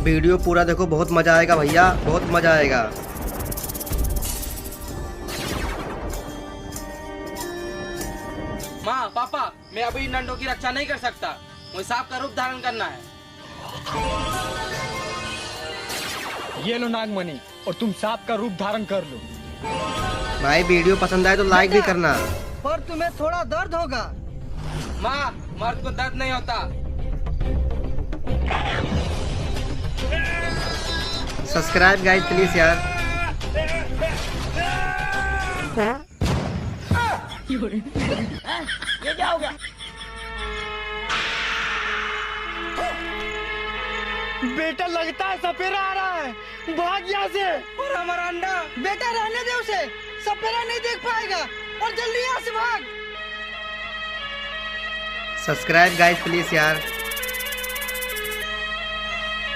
Video पूरा देखो, बहुत मजा आएगा भैया, बहुत मजा आएगा। माँ पापा, मैं अभी नंडों की रक्षा नहीं कर सकता, मुझे सांप का रूप धारण करना है। ये लो नागमणि, और तुम सांप का रूप धारण कर लो। भाई वीडियो पसंद आए तो लाइक भी करना। पर तुम्हें थोड़ा दर्द होगा। माँ, मर्द को दर्द नहीं होता। सब्सक्राइब गाइस प्लीज यार। ये क्या हो गया? बेटा लगता है सपेरा आ रहा है, भाग यहाँ से। और हमारा अंडा। बेटा रहने दे उसे, सपेरा नहीं देख पाएगा, और जल्दी यहाँ से भाग। सब्सक्राइब गाइस प्लीज यार।